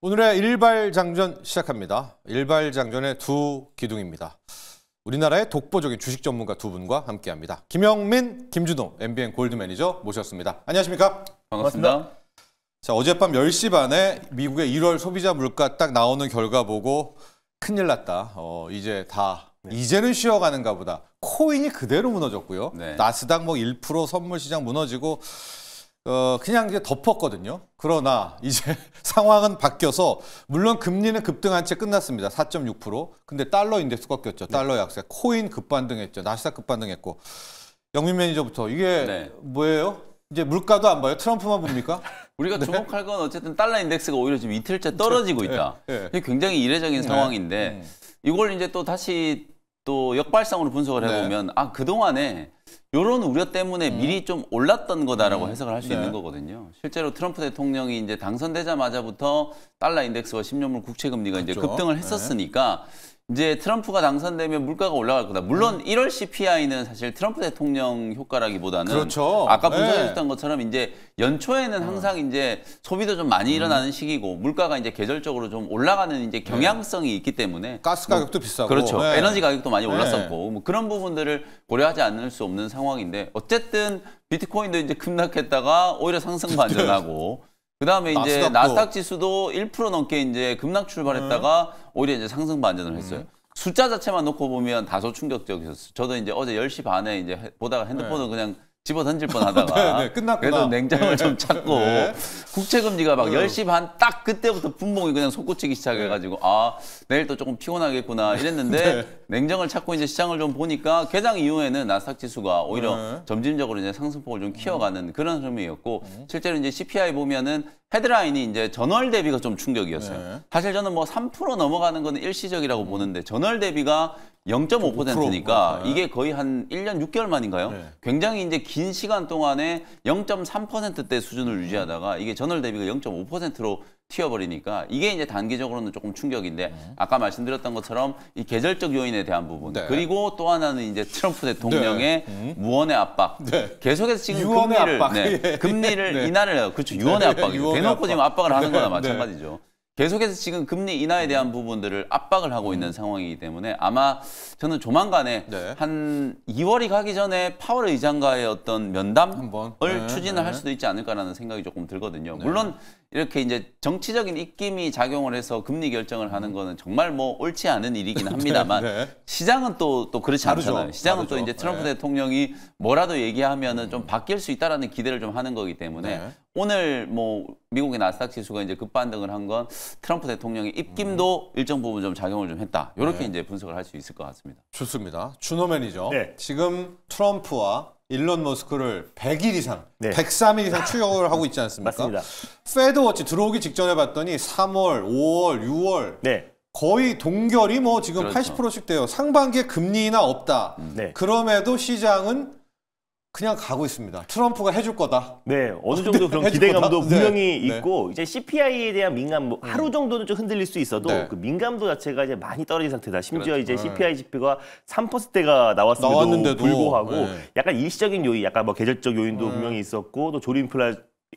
오늘의 일발장전 시작합니다. 일발장전의 두 기둥입니다. 우리나라의 독보적인 주식 전문가 두 분과 함께합니다. 김영민, 김준호 MBN 골드 매니저 모셨습니다. 안녕하십니까? 반갑습니다. 자, 어젯밤 10시 반에 미국의 1월 소비자 물가 딱 나오는 결과 보고 큰일 났다. 이제는 쉬어가는가 보다. 코인이 그대로 무너졌고요. 네. 나스닥 1% 선물 시장 무너지고 그냥 이제 덮었거든요. 그러나 이제 상황은 바뀌어서 물론 금리는 급등한 채 끝났습니다. 4.6%. 근데 달러 인덱스 꺾였죠. 달러 약세. 코인 급반등했죠. 나스닥 급반등했고. 영민 매니저부터 이게 뭐예요? 이제 물가도 안 봐요? 트럼프만 봅니까? 우리가 주목할 건 어쨌든 달러 인덱스가 오히려 지금 이틀째 떨어지고 있다. 이게 굉장히 이례적인 상황인데 이걸 이제 또 다시 또 역발상으로 분석을 해보면 그동안에 이런 우려 때문에 미리 좀 올랐던 거다라고 해석을 할 수 있는 거거든요. 실제로 트럼프 대통령이 이제 당선되자마자부터 달러 인덱스와 10년물 국채 금리가 이제 급등을 했었으니까 이제 트럼프가 당선되면 물가가 올라갈 거다. 물론 1월 CPI는 사실 트럼프 대통령 효과라기보다는 아까 분석해줬던 것처럼 이제 연초에는 항상 이제 소비도 좀 많이 일어나는 시기고 물가가 이제 계절적으로 좀 올라가는 이제 경향성이 있기 때문에 가스 가격도 비싸고 그렇죠. 에너지 가격도 많이 올랐었고 뭐 그런 부분들을 고려하지 않을 수 없는 상황인데 어쨌든 비트코인도 이제 급락했다가 오히려 상승 반전하고 그다음에 이제 나스닥 지수도 1% 넘게 이제 급락 출발했다가 오히려 이제 상승 반전을 했어요. 숫자 자체만 놓고 보면 다소 충격적이었어요. 저도 이제 어제 10시 반에 이제 보다가 핸드폰을 그냥 집어 던질 뻔하다가 끝났구나. 그래도 냉장을 좀 찾고 국채 금리가 막 10시 반 딱 그때부터 분봉이 그냥 솟구치기 시작해가지고 내일 또 조금 피곤하겠구나 이랬는데 냉정을 찾고 이제 시장을 좀 보니까 개장 이후에는 나스닥 지수가 오히려 점진적으로 이제 상승폭을 좀 키워가는 그런 흐름이었고 실제로 이제 CPI 보면은 헤드라인이 이제 전월 대비가 좀 충격이었어요. 사실 저는 3% 넘어가는 거는 일시적이라고 보는데 전월 대비가 0.5%니까 이게 거의 한 1년 6개월 만인가요? 굉장히 이제 긴 시간 동안에 0.3%대 수준을 유지하다가 이게 전월 대비가 0.5%로 튀어버리니까 이게 이제 단기적으로는 조금 충격인데 아까 말씀드렸던 것처럼 이 계절적 요인에 대한 부분 그리고 또 하나는 이제 트럼프 대통령의 무언의 압박 계속해서 지금 금리를 인하를 해요. 그렇죠. 유언의 압박이죠. 대놓고 지금 압박을 하는 거나 마찬가지죠. 계속해서 지금 금리 인하에 대한 부분들을 압박을 하고 있는 상황이기 때문에 아마 저는 조만간에 한 2월이 가기 전에 파월 의장과의 어떤 면담을 추진을 할 수도 있지 않을까라는 생각이 조금 들거든요. 물론 이렇게 이제 정치적인 입김이 작용을 해서 금리 결정을 하는 거는 정말 옳지 않은 일이긴 합니다만 시장은 또 그렇지 않잖아요. 시장은 또 이제 트럼프 대통령이 뭐라도 얘기하면은 좀 바뀔 수 있다라는 기대를 좀 하는 거기 때문에 오늘 미국의 나스닥 지수가 이제 급반등을 한 건 트럼프 대통령의 입김도 일정 부분 좀 작용을 좀 했다. 이렇게 이제 분석을 할 수 있을 것 같습니다. 좋습니다. 준호 매니저. 지금 트럼프와 일론 머스크를 100일 이상, 103일 이상 추격을 하고 있지 않습니까? 맞습니다. 패드워치 들어오기 직전에 봤더니 3월, 5월, 6월 거의 동결이 지금 80%씩 돼요. 상반기에 금리 인하 없다. 그럼에도 시장은 그냥 가고 있습니다. 트럼프가 해줄 거다. 어느 정도 그런 기대감도 분명히 있고 이제 CPI에 대한 민감 하루 정도는 좀 흔들릴 수 있어도 그 민감도 자체가 이제 많이 떨어진 상태다. 심지어 이제 CPI 지표가 3%대가 나왔음에도 불구하고 약간 일시적인 요인, 약간 계절적 요인도 분명히 있었고 또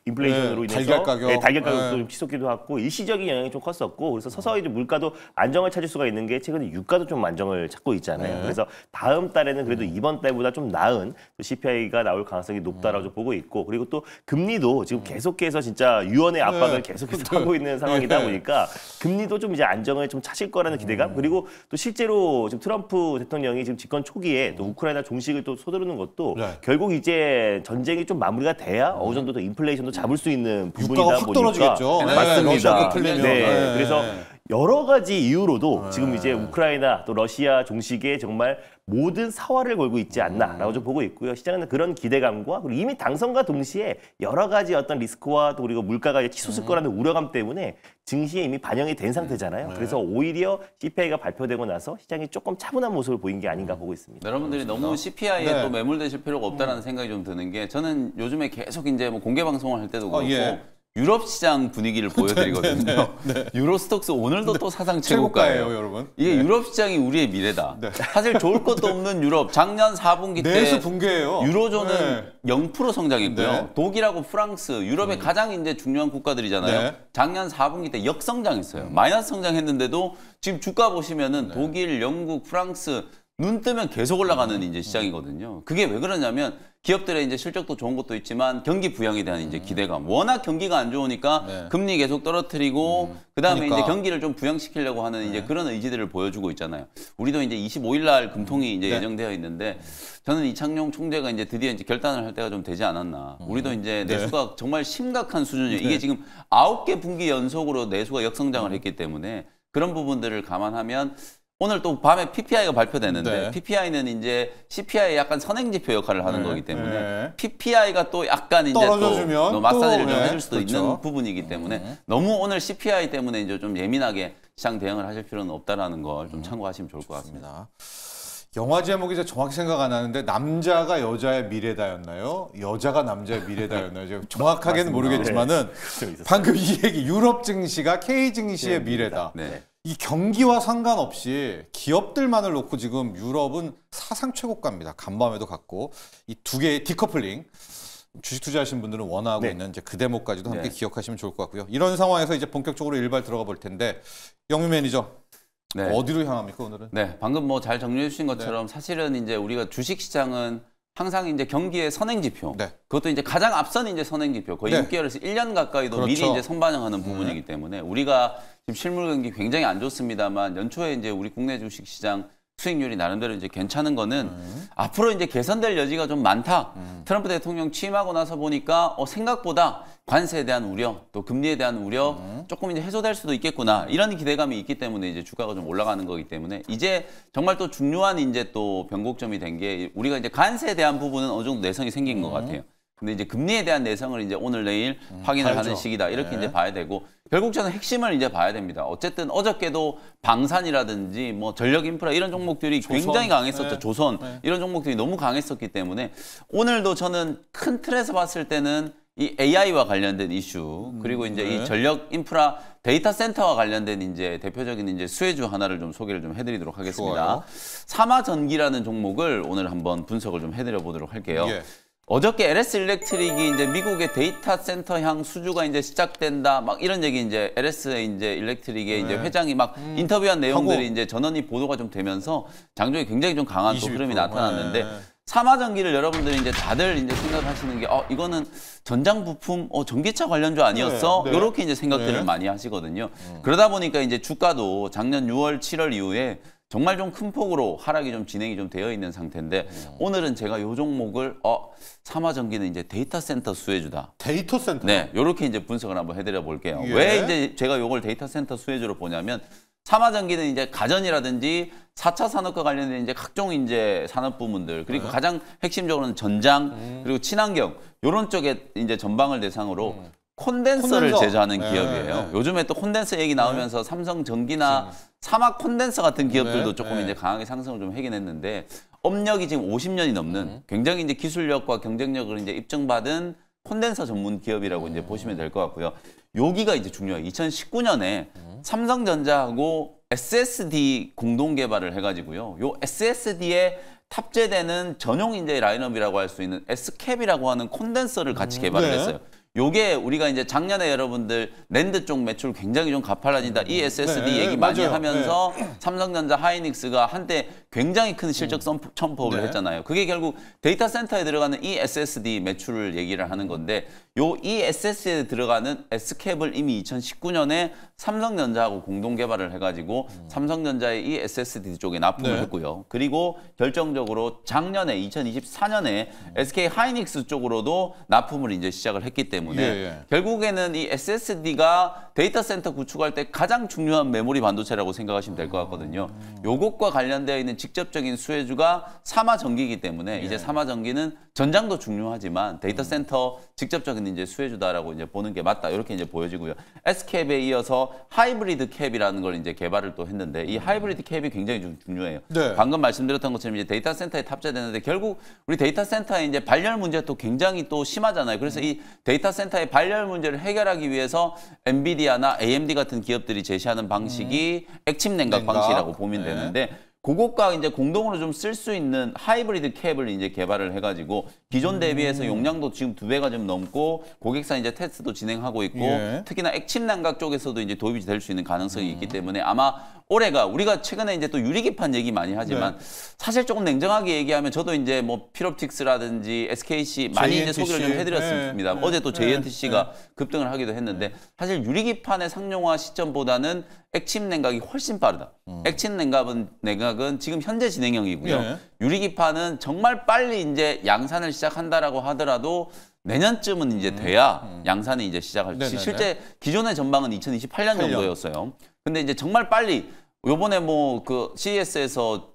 인플레이션으로 인해서 달걀 가격도 좀 치솟기도 하고 일시적인 영향이 좀 컸었고 그래서 서서히 좀 물가도 안정을 찾을 수가 있는 게 최근에 유가도 좀 안정을 찾고 있잖아요. 그래서 다음 달에는 그래도 이번 달보다 좀 나은 CPI가 나올 가능성이 높다라고 보고 있고 그리고 또 금리도 지금 계속해서 진짜 유언의 압박을 계속해서 하고 있는 상황이다 보니까 금리도 좀 이제 안정을 좀 찾을 거라는 기대감 그리고 또 실제로 지금 트럼프 대통령이 지금 집권 초기에 또 우크라이나 종식을 또 서두르는 것도 결국 이제 전쟁이 좀 마무리가 돼야 어느 정도 더 인플레이션도 잡을 수 있는 부분이다 보니까 떨어지겠죠. 맞습니다. 그래서 여러 가지 이유로도 지금 이제 우크라이나 또 러시아 종식에 정말 모든 사활을 걸고 있지 않나라고 좀 보고 있고요. 시장은 그런 기대감과 그리고 이미 당선과 동시에 여러 가지 어떤 리스크와 또 그리고 물가가 치솟을 거라는 우려감 때문에 증시에 이미 반영이 된 상태잖아요. 그래서 오히려 CPI가 발표되고 나서 시장이 조금 차분한 모습을 보인 게 아닌가 보고 있습니다. 여러분들이 너무 CPI에 또 매몰되실 필요가 없다라는 생각이 좀 드는 게 저는 요즘에 계속 이제 공개 방송을 할 때도 그렇고 유럽 시장 분위기를 보여드리거든요. 유로스톡스 오늘도 또 사상 최고가예요. 여러분. 이게 유럽 시장이 우리의 미래다. 사실 좋을 것도 없는 유럽. 작년 4분기 때 내수 붕괴예요. 유로존은 0% 성장했고요. 네. 독일하고 프랑스, 유럽의 가장 이제 중요한 국가들이잖아요. 네. 작년 4분기 때 역성장했어요. 마이너스 성장했는데도 지금 주가 보시면은 독일, 영국, 프랑스 눈 뜨면 계속 올라가는 이제 시장이거든요. 그게 왜 그러냐면 기업들의 이제 실적도 좋은 것도 있지만 경기 부양에 대한 이제 기대감. 워낙 경기가 안 좋으니까 금리 계속 떨어뜨리고 그다음에 그러니까. 이제 경기를 좀 부양시키려고 하는 이제 그런 의지들을 보여주고 있잖아요. 우리도 이제 25일 날 금통이 이제 예정되어 있는데 저는 이창용 총재가 이제 드디어 이제 결단을 할 때가 좀 되지 않았나. 우리도 이제 내수가 정말 심각한 수준이에요. 이게 지금 9개 분기 연속으로 내수가 역성장을 했기 때문에 그런 부분들을 감안하면 오늘 또 밤에 PPI가 발표되는데 PPI는 이제 CPI의 약간 선행지표 역할을 하는 거기 때문에 PPI가 또 약간 이제 또 마사지를 좀 해줄 수도 있는 부분이기 때문에 너무 오늘 CPI 때문에 이제 좀 예민하게 시장 대응을 하실 필요는 없다라는 걸 좀 참고하시면 좋을 것 같습니다. 영화 제목이 이제 정확히 생각 안 나는데 남자가 여자의 미래다였나요? 여자가 남자의 미래다였나요? 제가 정확하게는 모르겠지만은 방금 이 얘기 유럽 증시가 K 증시의 미래다. 네. 이 경기와 상관없이 기업들만을 놓고 지금 유럽은 사상 최고가입니다. 간밤에도 갔고 이 두 개의 디커플링 주식 투자하신 분들은 원하고 있는 이제 그 대목까지도 함께 기억하시면 좋을 것 같고요. 이런 상황에서 이제 본격적으로 일발 들어가 볼 텐데 영민 매니저 어디로 향합니까 오늘은? 네, 방금 뭐 잘 정리해 주신 것처럼 사실은 이제 우리가 주식 시장은 항상 이제 경기의 선행지표, 그것도 이제 가장 앞선 이제 선행지표, 거의 6개월에서 1년 가까이도 미리 이제 선반영하는 부분이기 때문에 우리가 지금 실물 경기 굉장히 안 좋습니다만 연초에 이제 우리 국내 주식 시장 수익률이 나름대로 이제 괜찮은 거는 앞으로 이제 개선될 여지가 좀 많다. 트럼프 대통령 취임하고 나서 보니까 생각보다 관세에 대한 우려, 또 금리에 대한 우려 조금 이제 해소될 수도 있겠구나. 이런 기대감이 있기 때문에 이제 주가가 좀 올라가는 거기 때문에 이제 정말 또 중요한 이제 또 변곡점이 된 게 우리가 이제 관세에 대한 부분은 어느 정도 내성이 생긴 것 같아요. 근데 이제 금리에 대한 내성을 이제 오늘 내일 확인을 하는 시기다. 이렇게 이제 봐야 되고 결국 저는 핵심을 이제 봐야 됩니다. 어쨌든 어저께도 방산이라든지 뭐 전력 인프라 이런 종목들이 굉장히 강했었죠. 조선 이런 종목들이 너무 강했었기 때문에 오늘도 저는 큰 틀에서 봤을 때는 이 AI와 관련된 이슈 그리고 이제 이 전력 인프라 데이터 센터와 관련된 이제 대표적인 이제 수혜주 하나를 좀 소개를 좀 해드리도록 하겠습니다. 사마전기라는 종목을 오늘 한번 분석을 좀 해드려 보도록 할게요. 어저께 LS 일렉트릭이 이제 미국의 데이터 센터향 수주가 이제 시작된다 막 이런 얘기 이제 LS의 이제 일렉트릭의 이제 회장이 막 인터뷰한 내용들이 이제 전원이 보도가 좀 되면서 장중에 굉장히 좀 강한 또 흐름이 나타났는데 사마전기를 여러분들이 이제 다들 이제 생각하시는 게 이거는 전장 부품 전기차 관련주 아니었어? 이렇게 이제 생각들을 많이 하시거든요. 그러다 보니까 이제 주가도 작년 6월, 7월 이후에 정말 좀 큰 폭으로 하락이 좀 진행이 좀 되어 있는 상태인데 오늘은 제가 요 종목을 사마전기는 이제 데이터 센터 수혜주다. 데이터 센터? 네, 요렇게 이제 분석을 한번 해드려 볼게요. 왜 이제 제가 요걸 데이터 센터 수혜주로 보냐면 사마전기는 이제 가전이라든지 4차 산업과 관련된 이제 각종 이제 산업 부문들 그리고 가장 핵심적으로는 전장 그리고 친환경 요런 쪽에 이제 전방을 대상으로 콘덴서를 제조하는 기업이에요. 요즘에 또 콘덴서 얘기 나오면서 삼성전기나 사막 콘덴서 같은 기업들도 조금 이제 강하게 상승을 좀 하긴 했는데 업력이 지금 50년이 넘는 굉장히 이제 기술력과 경쟁력을 이제 입증받은 콘덴서 전문 기업이라고 이제 보시면 될 것 같고요. 여기가 이제 중요해요. 2019년에 삼성전자하고 SSD 공동 개발을 해가지고요. 요 SSD에 탑재되는 전용 이제 라인업이라고 할 수 있는 S캡이라고 하는 콘덴서를 같이 개발을 했어요. 요게 우리가 이제 작년에 여러분들 랜드 쪽 매출 굉장히 좀 가팔라진다. 이 SSD 얘기 많이 하면서 삼성전자 하이닉스가 한때 굉장히 큰 실적 첨포를 했잖아요. 그게 결국 데이터 센터에 들어가는 이 SSD 매출을 얘기를 하는 건데 요 이 SSD에 들어가는 S캡을 이미 2019년에 삼성전자하고 공동 개발을 해가지고 삼성전자의 이 SSD 쪽에 납품을 했고요. 그리고 결정적으로 작년에 2024년에 SK 하이닉스 쪽으로도 납품을 이제 시작을 했기 때문에 결국에는 이 SSD가 데이터 센터 구축할 때 가장 중요한 메모리 반도체라고 생각하시면 될 것 같거든요. 요것과 관련되어 있는 직접적인 수혜주가 삼화전기이기 때문에 이제 삼화전기는 전장도 중요하지만 데이터 센터 직접적인 이제 수혜주다라고 이제 보는 게 맞다. 이렇게 이제 보여지고요. S캡에 이어서 하이브리드 캡이라는 걸 이제 개발을 또 했는데 이 하이브리드 캡이 굉장히 좀 중요해요. 네. 방금 말씀드렸던 것처럼 이제 데이터 센터에 탑재되는데 결국 우리 데이터 센터의 이제 발열 문제가 또 굉장히 또 심하잖아요. 그래서 이 데이터 센터의 발열 문제를 해결하기 위해서 엔비디아나 AMD 같은 기업들이 제시하는 방식이 액침 냉각 방식이라고 보면 되는데 그것과 이제 공동으로 좀 쓸 수 있는 하이브리드 캡을 이제 개발을 해가지고 기존 대비해서 용량도 지금 2배가 좀 넘고 고객사 이제 테스트도 진행하고 있고 특히나 액침 냉각 쪽에서도 이제 도입이 될 수 있는 가능성이 있기 때문에 아마 올해가 우리가 최근에 이제 또 유리기판 얘기 많이 하지만 사실 조금 냉정하게 얘기하면 저도 이제 뭐 필옵틱스라든지 SKC 많이 이제 소개를 좀 해드렸습니다. 어제 또 JNTC가 급등을 하기도 했는데 사실 유리기판의 상용화 시점보다는 액침 냉각이 훨씬 빠르다. 액침 냉각은 지금 현재 진행형이고요. 유리기판은 정말 빨리 이제 양산을 시작한다라고 하더라도 내년쯤은 이제 돼야 양산이 이제 시작할 수. 실제 기존의 전망은 2028년 정도였어요. 근데 이제 정말 빨리 요번에 뭐 그 CES에서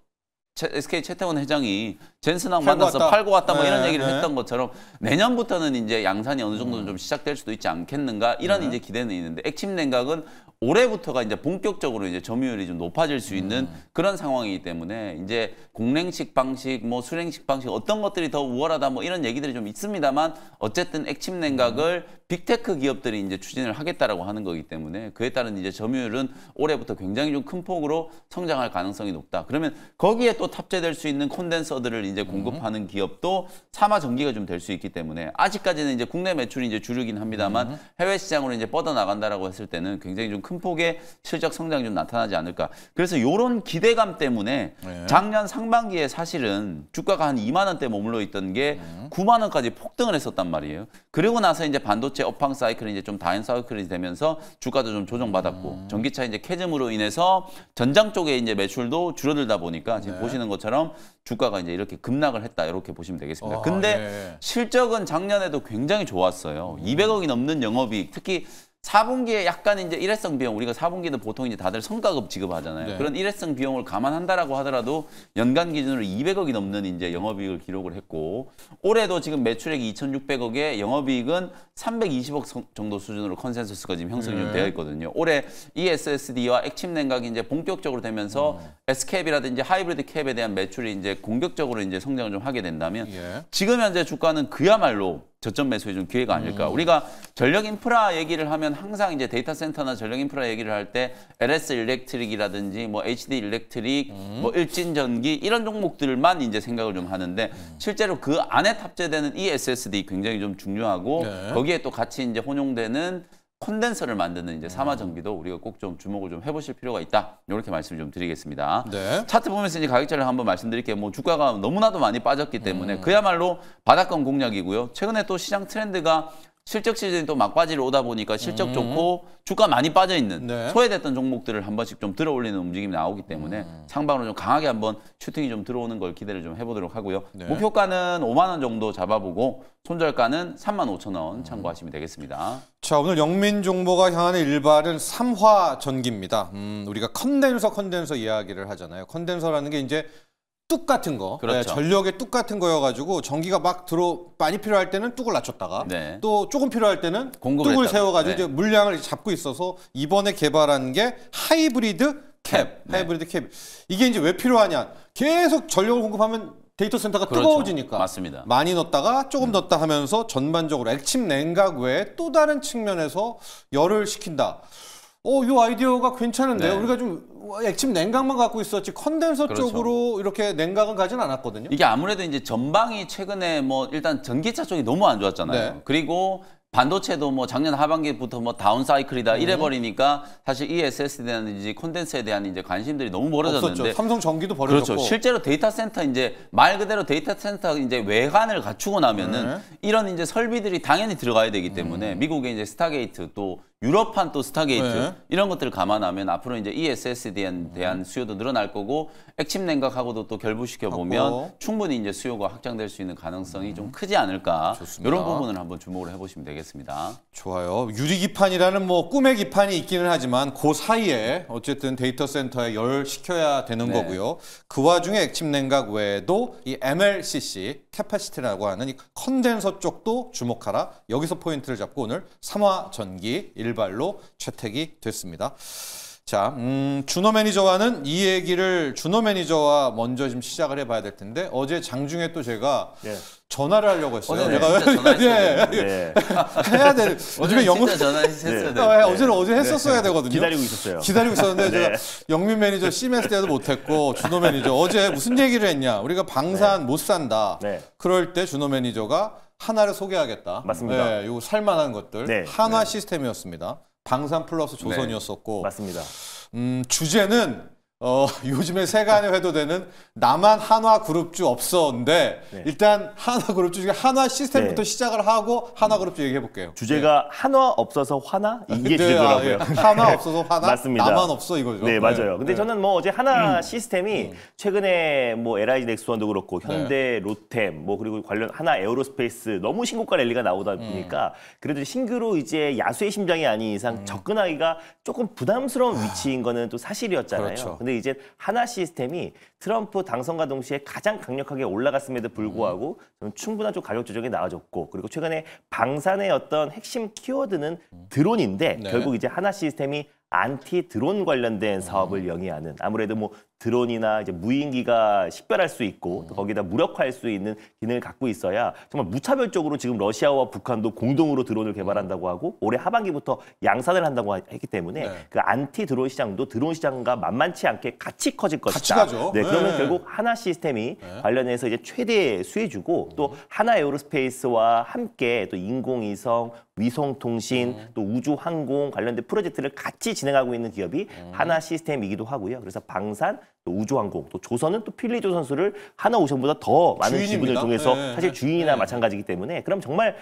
SK 최태원 회장이 젠슨하고 만나서 팔고 왔다 뭐 이런 얘기를 했던 것처럼 내년부터는 이제 양산이 어느 정도는 좀 시작될 수도 있지 않겠는가 이런 이제 기대는 있는데 액침 냉각은 올해부터가 이제 본격적으로 이제 점유율이 좀 높아질 수 있는 그런 상황이기 때문에 이제 공랭식 방식, 뭐 수랭식 방식 어떤 것들이 더 우월하다 뭐 이런 얘기들이 좀 있습니다만 어쨌든 액침 냉각을 빅테크 기업들이 이제 추진을 하겠다라고 하는 거기 때문에 그에 따른 이제 점유율은 올해부터 굉장히 좀 큰 폭으로 성장할 가능성이 높다. 그러면 거기에 또 탑재될 수 있는 콘덴서들을 이제 공급하는 기업도 삼화전기가 좀 될 수 있기 때문에 아직까지는 이제 국내 매출이 이제 주류긴 합니다만 해외 시장으로 이제 뻗어 나간다라고 했을 때는 굉장히 좀 큰 폭의 실적 성장이 좀 나타나지 않을까. 그래서 이런 기대감 때문에 작년 상반기에 사실은 주가가 한 2만 원대 머물러 있던 게 9만 원까지 폭등을 했었단 말이에요. 그리고 나서 이제 반도체 업황 사이클이 이제 좀 다인 사이클이 되면서 주가도 좀 조정받았고 전기차 이제 캐즘으로 인해서 전장 쪽에 이제 매출도 줄어들다 보니까 지금 보시는 것처럼 주가가 이제 이렇게 급락을 했다 이렇게 보시면 되겠습니다. 근데 실적은 작년에도 굉장히 좋았어요. 200억이 넘는 영업이익, 특히 4분기에 약간 이제 일회성 비용, 우리가 4분기는 보통 이제 다들 성과급 지급하잖아요. 그런 일회성 비용을 감안한다라고 하더라도 연간 기준으로 200억이 넘는 이제 영업이익을 기록을 했고 올해도 지금 매출액이 2,600억에 영업이익은 320억 정도 수준으로 컨센서스가 지금 형성이 좀 되어 있거든요. 올해 ESSD와 액침 냉각이 이제 본격적으로 되면서 S캡이라든지 하이브리드 캡에 대한 매출이 이제 공격적으로 이제 성장을 좀 하게 된다면 지금 현재 주가는 그야말로 저점 매수의 좀 기회가 아닐까. 우리가 전력 인프라 얘기를 하면 항상 이제 데이터 센터나 전력 인프라 얘기를 할 때 LS 일렉트릭이라든지 뭐 HD 일렉트릭, 뭐 일진전기 이런 종목들만 이제 생각을 좀 하는데 실제로 그 안에 탑재되는 이 SSD 굉장히 좀 중요하고 거기에 또 같이 이제 혼용되는 콘덴서를 만드는 이제 삼화전기도 우리가 꼭 좀 주목을 좀 해보실 필요가 있다. 이렇게 말씀을 좀 드리겠습니다. 차트 보면서 이제 가격차를 한번 말씀드릴게요. 뭐 주가가 너무나도 많이 빠졌기 때문에 그야말로 바닥권 공략이고요. 최근에 또 시장 트렌드가 실적 시즌이 또 막바지로 오다 보니까 실적 좋고 주가 많이 빠져 있는 소외됐던 종목들을 한 번씩 좀 들어올리는 움직임이 나오기 때문에 상방으로 좀 강하게 한번 슈팅이 좀 들어오는 걸 기대를 좀 해보도록 하고요. 목표가는 5만 원 정도 잡아보고 손절가는 35,000원 참고하시면 되겠습니다. 자, 오늘 영민 종보가 향하는 일발은 삼화전기입니다. 우리가 컨덴서 이야기를 하잖아요. 컨덴서라는 게 이제 뚝 같은 거, 그렇죠. 전력의 뚝 같은 거여가지고 전기가 막 많이 필요할 때는 뚝을 낮췄다가 또 조금 필요할 때는 뚝을 세워가지고 이제 물량을 잡고 있어서 이번에 개발한 게 하이브리드 캡. 하이브리드 캡. 이게 이제 왜 필요하냐? 계속 전력을 공급하면 데이터 센터가 뜨거워지니까 맞습니다. 많이 넣었다가 조금 넣었다 하면서 전반적으로 액침 냉각 외에 또 다른 측면에서 열을 식힌다. 이 아이디어가 괜찮은데요. 우리가 좀 액침 냉각만 갖고 있었지 컨덴서 쪽으로 이렇게 냉각은 가진 않았거든요. 이게 아무래도 이제 전방이 최근에 뭐 일단 전기차 쪽이 너무 안 좋았잖아요. 그리고 반도체도 뭐 작년 하반기부터 뭐 다운 사이클이다 이래 버리니까 사실 이 SSD라든지 콘덴서에 대한 이제 관심들이 너무 멀어졌는데 없었죠. 삼성 전기도 버려졌고. 그렇죠. 실제로 데이터 센터 이제 말 그대로 데이터 센터 이제 외관을 갖추고 나면은 이런 이제 설비들이 당연히 들어가야 되기 때문에 미국의 이제 스타게이트 또 유럽판 또 스타게이트 네. 이런 것들을 감안하면 앞으로 이제 ESSD에 대한 수요도 늘어날 거고 액침 냉각하고도 또 결부시켜 보면 충분히 이제 수요가 확장될 수 있는 가능성이 좀 크지 않을까. 좋습니다. 이런 부분을 한번 주목을 해보시면 되겠습니다. 좋아요. 유리기판이라는 뭐 꿈의 기판이 있기는 하지만 그 사이에 어쨌든 데이터 센터에 열시켜야 되는 네. 거고요. 그 와중에 액침 냉각 외에도 이 MLCC 캐파시티라고 하는 이 컨덴서 쪽도 주목하라. 여기서 포인트를 잡고 오늘 삼화 전기 일발로 채택이 됐습니다. 자, 준호 매니저와는 이 얘기를 준호 매니저와 먼저 좀 시작을 해봐야 될 텐데 어제 장중에 또 제가 네. 전화를 하려고 했어요. 어제 내가 진짜 전화했어요. 네. 해야 돼. 요즘에 진짜 전화했어야 돼. 어제는 어제 했었어야 되거든요. 기다리고 있었어요. 기다리고 있었는데 네. 제가 영민 매니저 CMS 때도 못했고 준호 매니저 어제 무슨 얘기를 했냐. 우리가 방산 못 산다. 네. 그럴 때 준호 매니저가 하나를 소개하겠다. 맞습니다. 네, 요 살만한 것들. 네. 한화 시스템이었습니다. 방산 플러스 조선이었었고 맞습니다. 주제는 요즘에 세간에 회도되는 남한 한화 그룹주 없었는데 네. 일단 한화 그룹주 중에 한화 시스템부터 네. 시작을 하고 한화 그룹주 얘기해 볼게요. 주제가 한화 없어서 화나? 이게 네, 주제더라고요. 아, 예. 한화 없어서 화나? 맞습니다. 나만 없어 이거죠. 네, 맞아요. 근데 네. 저는 뭐 어제 하나 시스템이 최근에 뭐 LIG 넥스원도 그렇고 현대, 로템, 뭐 그리고 관련 하나 에어로스페이스 너무 신고가 랠리가 나오다 보니까 그래도 신규로 이제 야수의 심장이 아닌 이상 접근하기가 조금 부담스러운 위치인 거는 또 사실이었잖아요. 그렇죠. 근데 이제 하나 시스템이 트럼프 당선과 동시에 가장 강력하게 올라갔음에도 불구하고 저는 충분한 좀 가격 조정이 나와줬고 그리고 최근에 방산의 어떤 핵심 키워드는 드론인데 네. 결국 이제 하나 시스템이 안티 드론 관련된 사업을 영위하는 아무래도 뭐 드론이나 이제 무인기가 식별할 수 있고 또 거기다 무력화할 수 있는 기능을 갖고 있어야 정말 무차별적으로 지금 러시아와 북한도 공동으로 드론을 개발한다고 하고 올해 하반기부터 양산을 한다고 했기 때문에 네. 그 안티 드론 시장도 드론 시장과 만만치 않게 같이 커질 것이다. 같이 가죠. 네, 그러면 네. 결국 하나 시스템이 관련해서 이제 최대 수혜주고 또 하나 에어로스페이스와 함께 또 인공위성, 위성통신, 또 우주항공 관련된 프로젝트를 같이 진행하고 있는 기업이 하나 시스템이기도 하고요. 그래서 방산, 또 우주항공, 또 조선은 또 필리조 선수를 하나오션보다 더 많은 주인입니다. 지분을 통해서 네, 사실 주인이나 마찬가지이기 때문에 그럼 정말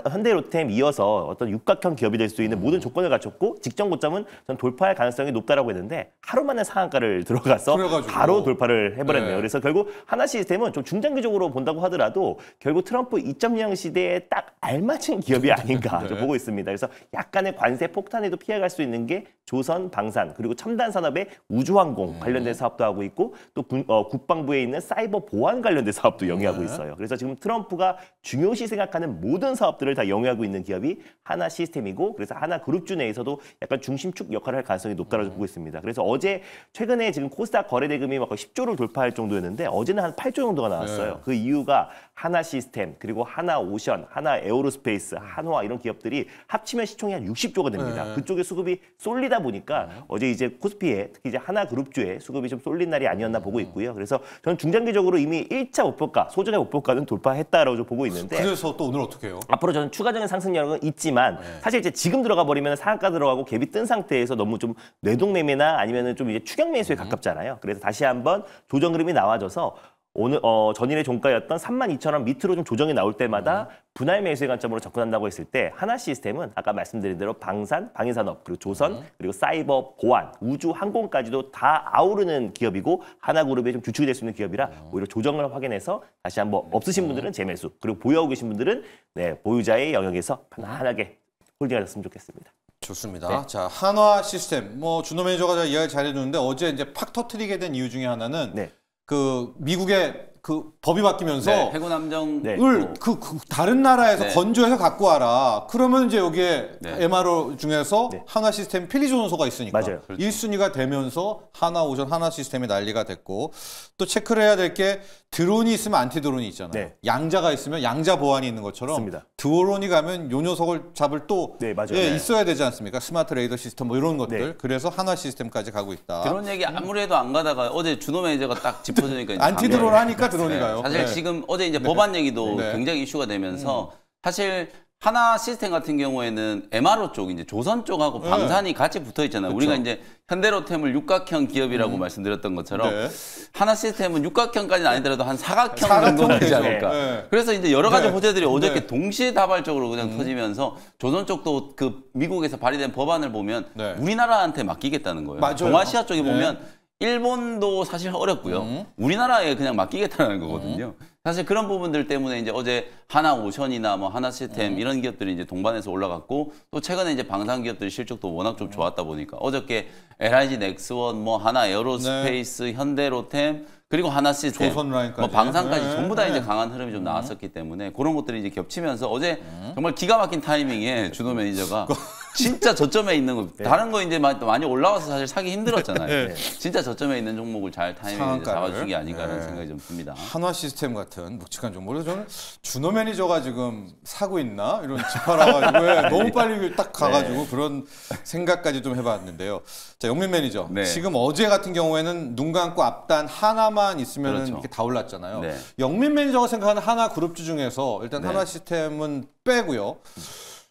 현대로템 이어서 어떤 육각형 기업이 될 수 있는 모든 조건을 갖췄고 직전 고점은 전 돌파할 가능성이 높다라고 했는데 하루 만에 상한가를 들어가서 그래가지고. 바로 돌파를 해버렸네요. 네. 그래서 결국 하나 시스템은 좀 중장기적으로 본다고 하더라도 결국 트럼프 2.0 시대에 딱 알맞은 기업이 아닌가 좀 보고 있습니다. 그래서 약간의 관세 폭탄에도 피해갈 수 있는 게 조선 방산 그리고 첨단 산업의 우주항공 관련된 사업도 하고 있고 또 국방부에 있는 사이버 보안 관련된 사업도 영위하고 있어요. 그래서 지금 트럼프가 중요시 생각하는 모든 사업들을 다 영위하고 있는 기업이 하나 시스템이고 그래서 하나 그룹주 내에서도 약간 중심축 역할을 할 가능성이 높다고 보고 있습니다. 그래서 어제 최근에 지금 코스닥 거래 대금이 막 10조를 돌파할 정도였는데 어제는 한 8조 정도가 나왔어요. 네. 그 이유가 하나 시스템 그리고 하나 오션, 하나 에어로스페이스, 한화 이런 기업들이 합치면 시총이 한 60조가 됩니다. 네. 그쪽에 수급이 쏠리다 보니까 어제 이제 코스피에 특히 이제 하나 그룹주에 수급이 좀 쏠린 날이 아니었나 보고 있고요. 그래서 저는 중장기적으로 이미 1차 목표가 소정의 목표가는 돌파했다라고 좀 보고 있는데 그래서 또 오늘 어떻게 해요? 앞으로 저는 추가적인 상승 여력은 있지만 사실 이제 지금 들어가 버리면 상한가 들어가고 갭이 뜬 상태에서 너무 좀 내동매매나 아니면은 좀 이제 추격 매수에 가깝잖아요. 그래서 다시 한번 조정 흐름이 나와져서 오늘 전일의 종가였던 32,000원 밑으로 좀 조정이 나올 때마다 분할 매수의 관점으로 접근한다고 했을 때 하나 시스템은 아까 말씀드린 대로 방산, 방위산업, 그리고 조선, 그리고 사이버 보안, 우주, 항공까지도 다 아우르는 기업이고 하나그룹의 좀 주축이 될 수 있는 기업이라 오히려 조정을 확인해서 다시 한번 없으신 분들은 재매수, 그리고 보유하고 계신 분들은 네, 보유자의 영역에서 편안하게 홀딩하셨으면 좋겠습니다. 좋습니다. 네. 자, 한화 시스템. 뭐 준호 매니저가 이야기 잘해주는데 어제 이제 팍 터트리게 된 이유 중에 하나는 네. 그 미국의 그 법이 바뀌면서 네, 해군 함정 네. 을 그 다른 나라에서 네. 건조해서 갖고 와라. 그러면 이제 여기에 네. MRO 중에서 네. 한화 시스템 필리조선소가 있으니까 맞아요. 1순위가 되면서 하나 오션 하나 시스템이 난리가 됐고 또 체크를 해야 될 게 드론이 있으면 안티 드론이 있잖아요. 네. 양자가 있으면 양자 보안이 있는 것처럼 맞습니다. 드론이 가면 요 녀석을 잡을 또 네, 맞아요. 예, 네. 있어야 되지 않습니까? 스마트 레이더 시스템 뭐 이런 것들. 네. 그래서 한화 시스템까지 가고 있다. 그런 얘기 아무래도 안 가다가 어제 준호 매니저가 딱 짚어주니까 이제 안티 드론 강렬해. 하니까 드론이 가요. 사실 네. 지금 어제 이제 법안 얘기도 네. 굉장히 이슈가 되면서 사실 하나 시스템 같은 경우에는 MRO 쪽, 이제 조선 쪽하고 방산이 같이 붙어 있잖아요. 그쵸. 우리가 이제 현대로템을 육각형 기업이라고 말씀드렸던 것처럼 네. 하나 시스템은 육각형까지는 아니더라도 한 사각형 정도 되지 않을까. 네. 그래서 이제 여러 가지 네. 호재들이 어저께 네. 동시다발적으로 그냥 터지면서 조선 쪽도 그 미국에서 발의된 법안을 보면 네. 우리나라한테 맡기겠다는 거예요. 맞아요. 동아시아 쪽에 네. 보면 일본도 사실 어렵고요. 우리나라에 그냥 맡기겠다는 거거든요. 사실 그런 부분들 때문에 이제 어제 하나오션이나 뭐 하나시스템 이런 기업들이 이제 동반해서 올라갔고 또 최근에 이제 방산 기업들 실적도 워낙 좀 좋았다 보니까 어저께 LIG 넥스원, 뭐 하나 에어로스페이스, 현대로템 그리고 하나시스템, 조선라인까지. 뭐 방산까지 네. 전부 다 네. 이제 강한 흐름이 좀 나왔었기 때문에 그런 것들이 이제 겹치면서 어제 정말 기가 막힌 타이밍에 준호 매니저가 진짜 저점에 있는 거 다른 거 이제 많이 올라와서 사실 사기 힘들었잖아요. 진짜 저점에 있는 종목을 잘 타이밍에 잡아준 게 아닌가라는 생각이 좀 듭니다. 한화 시스템 같은 묵직한 종목을 저는 준호 매니저가 지금 사고 있나 이런 짚어라가지고 너무 빨리 딱 가가지고 그런 생각까지 좀 해봤는데요. 자, 영민 매니저 네. 지금 어제 같은 경우에는 눈 감고 앞단 하나만 있으면 그렇죠. 이렇게 다 올랐잖아요. 네. 영민 매니저가 생각하는 하나 그룹주 중에서 일단 네. 한화 시스템은 빼고요.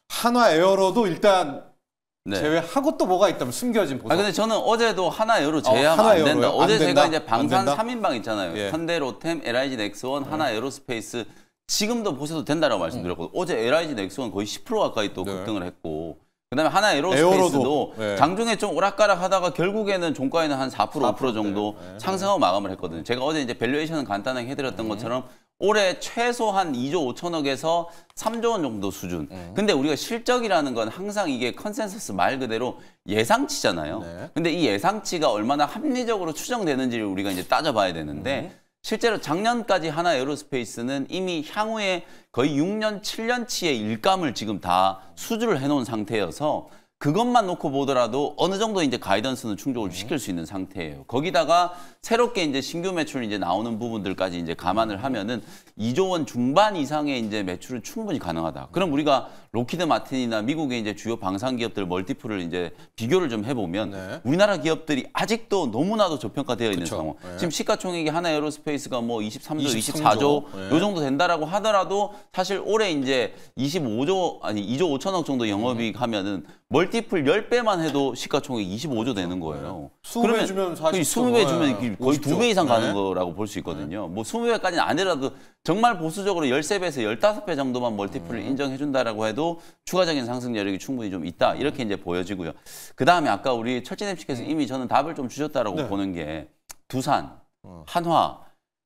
한화 에어로도 일단 네. 제외하고 또 뭐가 있다면 숨겨진 보석. 근데 저는 어제도 하나 에어로 제외하면 하나 안 된다. 에어로요? 어제 안 제가 된다? 이제 방산 안 된다? 3인방 있잖아요. 예. 현대로템, LIG 넥스원, 하나 에어로스페이스 지금도 보셔도 된다라고 말씀드렸거든요. 어제 LIG 넥스원 거의 10% 가까이 또 네. 급등을 했고 그다음에 하나 에어로스페이스도 에어로도, 네. 장중에 좀 오락가락 하다가 결국에는 종가에는 한 4%, 5% 정도 네. 상승하고 마감을 했거든요. 제가 어제 이제 밸류에이션은 간단하게 해드렸던 것처럼 올해 최소한 2조 5천억에서 3조 원 정도 수준. 근데 우리가 실적이라는 건 항상 이게 컨센서스 말 그대로 예상치잖아요. 네. 근데 이 예상치가 얼마나 합리적으로 추정되는지를 우리가 이제 따져봐야 되는데 실제로 작년까지 하나 에어로스페이스는 이미 향후에 거의 6년, 7년치의 일감을 지금 다 수주를 해놓은 상태여서 그것만 놓고 보더라도 어느 정도 이제 가이던스는 충족을 시킬 수 있는 상태예요. 거기다가 새롭게 이제 신규 매출 이제 나오는 부분들까지 이제 감안을 하면은 2조 원 중반 이상의 이제 매출은 충분히 가능하다. 그럼 우리가 로키드 마틴이나 미국의 이제 주요 방산 기업들 멀티플을 이제 비교를 좀 해보면 네. 우리나라 기업들이 아직도 너무나도 저평가되어 있는 그쵸. 상황. 네. 지금 시가총액이 하나 에어로스페이스가 뭐 23조, 23조. 24조 네. 요 정도 된다라고 하더라도 사실 올해 이제 25조 아니 2조 5천억 정도 영업이익 하면은 멀티플 10배만 해도 시가총액 25조 되는 거예요. 20배 주면 40조. 20배 주면 네. 거의 50조. 2배 이상 가는 네. 거라고 볼 수 있거든요. 뭐 20배까지는 아니라도 정말 보수적으로 13배에서 15배 정도만 멀티플을 인정해 준다라고 해도 추가적인 상승 여력이 충분히 좀 있다. 이렇게 이제 보여지고요. 그다음에 아까 우리 철진 MC께서 이미 저는 답을 좀 주셨다라고 네. 보는 게 두산, 한화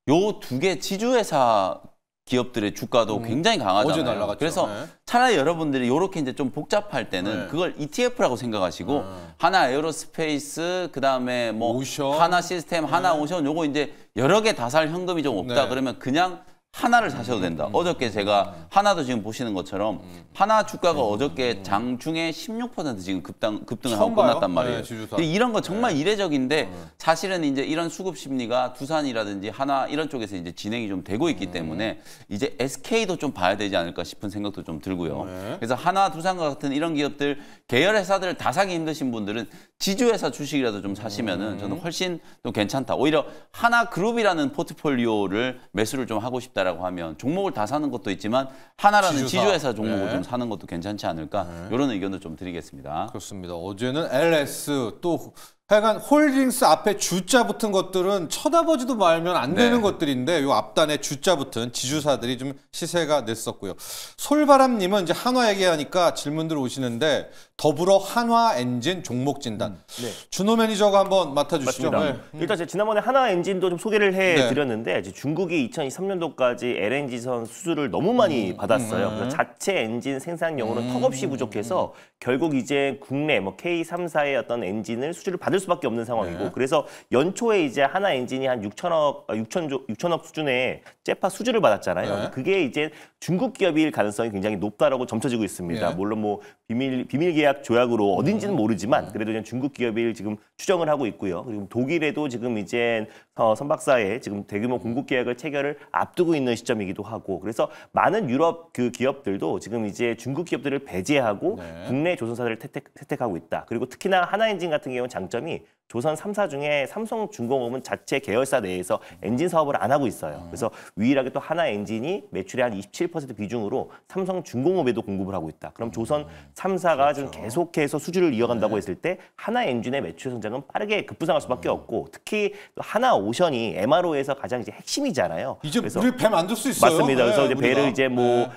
요 두 개 지주회사 기업들의 주가도 굉장히 강하잖아요. 어제 날라갔죠. 그래서 네. 차라리 여러분들이 이렇게 이제 좀 복잡할 때는 네. 그걸 ETF라고 생각하시고 하나 에어로스페이스 그다음에 뭐 오션. 하나 시스템, 하나 오션 요거 이제 여러 개 다 살 현금이 좀 없다 네. 그러면 그냥 하나를 사셔도 된다. 어저께 제가 하나도 지금 보시는 것처럼 하나 주가가 어저께 장중에 16% 지금 급등을 하고 처음 봐요. 끝났단 말이에요. 네, 지주사. 근데 이런 거 정말 이례적인데 사실은 이제 이런 수급 심리가 두산이라든지 하나 이런 쪽에서 이제 진행이 좀 되고 있기 때문에 이제 SK도 좀 봐야 되지 않을까 싶은 생각도 좀 들고요. 네. 그래서 하나, 두산과 같은 이런 기업들 계열 회사들을 다 사기 힘드신 분들은 지주회사 주식이라도 좀 사시면은 저는 훨씬 좀 괜찮다. 오히려 하나 그룹이라는 포트폴리오를 매수를 좀 하고 싶다라고 하면 종목을 다 사는 것도 있지만 하나라는 지주사. 지주회사 종목을 네. 좀 사는 것도 괜찮지 않을까 이런 의견도 좀 드리겠습니다. 그렇습니다. 어제는 LS 또 하여간 홀딩스 앞에 주자 붙은 것들은 쳐다보지도 말면 안 되는 네. 것들인데 요 앞단에 주자 붙은 지주사들이 좀 시세가 냈었고요. 솔바람님은 이제 한화 얘기하니까 질문들 오시는데 더불어 한화 엔진 종목 진단. 네. 준호 매니저가 한번 맡아주시죠. 맞습니다. 네. 일단 제가 지난번에 하나 엔진도 좀 소개를 네. 해드렸는데 이제 중국이 2023년도까지 LNG선 수주를 너무 많이 받았어요. 그래서 자체 엔진 생산량으로는 턱없이 부족해서 결국 이제 국내 뭐 K3사의 어떤 엔진을 수주를 받을 수밖에 없는 상황이고 네. 그래서 연초에 이제 하나 엔진이 한 6천억 수준의 째파 수주를 받았잖아요. 네. 그게 이제 중국 기업일 가능성이 굉장히 높다라고 점쳐지고 있습니다. 네. 물론 뭐 비밀 계약 조약으로 어딘지는 모르지만 그래도 그냥 중국 기업일 지금 추정을 하고 있고요. 그리고 독일에도 지금 이제 선박사의 지금 대규모 공급 계약을 체결을 앞두고 있는 시점이기도 하고 그래서 많은 유럽 그 기업들도 지금 이제 중국 기업들을 배제하고 네. 국내 조선사들을 채택하고 있다. 그리고 특히나 하나엔진 같은 경우는 장점이 조선 3사 중에 삼성중공업은 자체 계열사 내에서 엔진 사업을 안 하고 있어요. 그래서 유일하게 또 하나 엔진이 매출의 한 27% 비중으로 삼성중공업에도 공급을 하고 있다. 그럼 조선 3사가 지금 계속해서 수주를 이어간다고 했을 때 하나 엔진의 매출 성장은 빠르게 급부상할 수밖에 없고 특히 또 하나 오션이 MRO에서 가장 이제 핵심이잖아요. 이제 그래서 우리 배 만들 수 있어요. 맞습니다. 그래서 이제 우리가. 배를 이제 뭐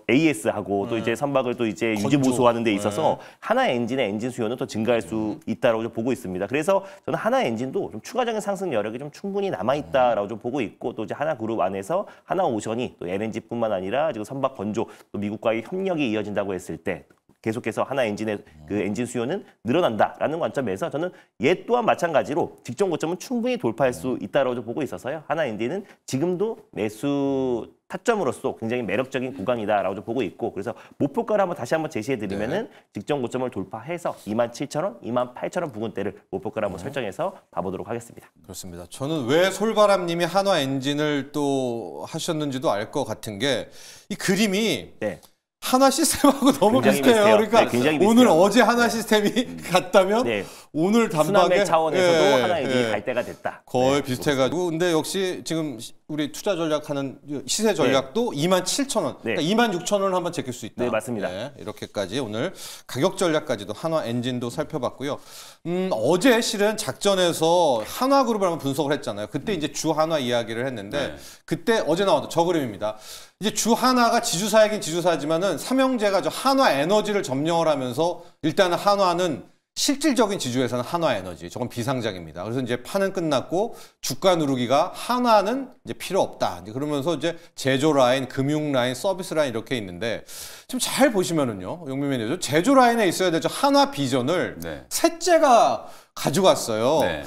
AS하고 또 이제 선박을 또 이제 유지 보수하는 데 있어서 하나 엔진의 엔진 수요는 더 증가할 수 있다라고 좀 보고 있습니다. 그래서 저는 하나 엔진도 좀 추가적인 상승 여력이 좀 충분히 남아 있다라고 좀 보고 있고 또 이제 하나 그룹 안에서 하나 오션이 또 LNG뿐만 아니라 지금 선박 건조 또 미국과의 협력이 이어진다고 했을 때 계속해서 하나 엔진의 그 엔진 수요는 늘어난다라는 관점에서 저는 얘 또한 마찬가지로 직전 고점은 충분히 돌파할 수 있다라고 보고 있어서요. 하나 엔진은 지금도 매수 타점으로서 굉장히 매력적인 구간이다라고 보고 있고 그래서 목표가를 한번 다시 한번 제시해드리면은 직전 고점을 돌파해서 27,000원, 28,000원 부근대를 목표가를 한번 설정해서 봐보도록 하겠습니다. 그렇습니다. 저는 왜 솔바람님이 한화 엔진을 또 하셨는지도 알 것 같은 게 이 그림이 네. 하나 시스템하고 너무 굉장히 비슷해요. 비슷해요. 그러니까 네, 굉장히 오늘 비슷해요. 어제 하나 시스템이 갔다면 네. 오늘 단박에 순환매 차원에서도 예, 하나 엔진이 예. 갈 때가 됐다. 거의 네, 비슷해가지고 근데 역시 지금 우리 투자 전략하는 시세 전략도 27,000원, 네. 그러니까 26,000원을 한번 제낄 수 있다. 네, 맞습니다. 이렇게까지 오늘 가격 전략까지도 한화 엔진도 살펴봤고요. 어제 실은 작전에서 한화그룹을 한번 분석을 했잖아요. 그때 이제 주 한화 이야기를 했는데 그때 어제 나왔던 저 그림입니다. 이제 주 한화가 지주사이긴 지주사지만은 삼형제가 저 한화 에너지를 점령을 하면서 일단은 한화는 실질적인 지주회사는 한화에너지. 저건 비상장입니다. 그래서 이제 판은 끝났고 주가 누르기가 한화는 이제 필요 없다. 이제 그러면서 이제 제조 라인, 금융 라인, 서비스 라인 이렇게 있는데 지금 잘 보시면은요, 영민 매니저 제조 라인에 있어야 될 저 한화 비전을 네. 셋째가 가져갔어요. 네.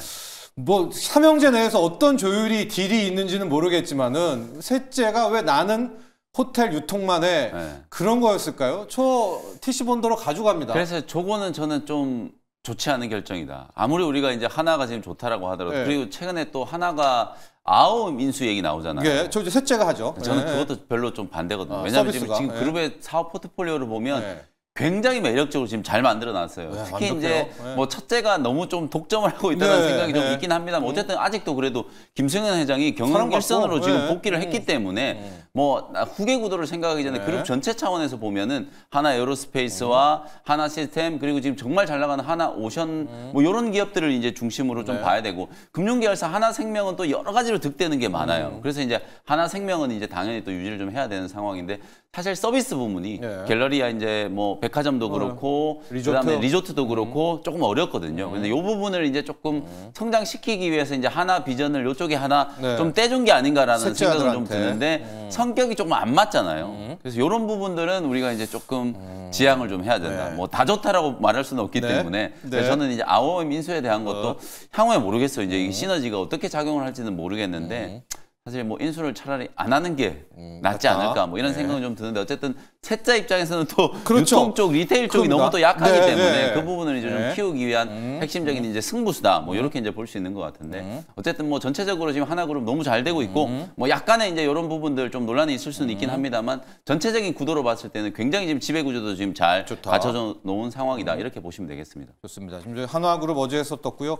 뭐 삼형제 내에서 어떤 조율이 딜이 있는지는 모르겠지만은 셋째가 왜 나는 호텔 유통만 해 네. 그런 거였을까요? 저 TC본더로 가져갑니다. 그래서 저거는 저는 좀 좋지 않은 결정이다. 아무리 우리가 이제 하나가 지금 좋다라고 하더라도 네. 그리고 최근에 또 하나가 아웃 인수 얘기 나오잖아요. 이게 저 이제 셋째가 하죠. 저는 네. 그것도 별로 좀 반대거든요. 아, 왜냐하면 서비스가. 지금 네. 그룹의 사업 포트폴리오를 보면 네. 굉장히 매력적으로 지금 잘 만들어 놨어요. 네, 특히 완벽해요. 이제 네. 뭐 첫째가 너무 좀 독점을 하고 있다는 네, 생각이 좀 네. 있긴 합니다만 어쨌든 아직도 그래도 김승현 회장이 경영 사랑받고, 일선으로 지금 네. 복귀를 했기 때문에 뭐 후계 구도를 생각하기 전에 네. 그룹 전체 차원에서 보면은 하나 에어로스페이스와 하나 시스템 그리고 지금 정말 잘 나가는 하나 오션 뭐 이런 기업들을 이제 중심으로 좀 네. 봐야 되고 금융계열사 하나생명은 또 여러 가지로 득되는 게 많아요. 그래서 이제 하나생명은 이제 당연히 또 유지를 좀 해야 되는 상황인데 사실 서비스 부문이 네. 갤러리아 이제 뭐 백화점도 그렇고 리조트. 그다음에 리조트도 그렇고 조금 어렵거든요. 근데 이 부분을 이제 조금 성장시키기 위해서 이제 하나 비전을 이쪽에 하나 네. 좀 떼준 게 아닌가라는 셋째 생각은 좀 아들한테. 드는데 성격이 조금 안 맞잖아요. 그래서 이런 부분들은 우리가 이제 조금 지양을 좀 해야 된다. 네. 뭐 다 좋다라고 말할 수는 없기 네. 때문에 네. 그래서 저는 이제 아오엠 인수에 대한 것도 향후에 모르겠어요. 이제 이 시너지가 어떻게 작용을 할지는 모르겠는데 사실 뭐 인수를 차라리 안 하는 게 낫지 낫다. 않을까 뭐 이런 네. 생각은 좀 드는데 어쨌든 셋자 입장에서는 또 그렇죠. 유통 쪽, 리테일 쪽이 그럽니다. 너무 또 약하기 네, 때문에 네. 그 부분을 이제 네. 좀 키우기 위한 핵심적인 이제 승부수다 뭐 이렇게 이제 볼 수 있는 것 같은데 어쨌든 뭐 전체적으로 지금 하나그룹 너무 잘 되고 있고 뭐 약간의 이제 이런 부분들 좀 논란이 있을 수는 있긴 합니다만 전체적인 구도로 봤을 때는 굉장히 지금 지배 구조도 지금 잘 좋다. 갖춰져 놓은 상황이다 이렇게 보시면 되겠습니다. 좋습니다. 지금 저희 한화그룹 어제에서 떴고요.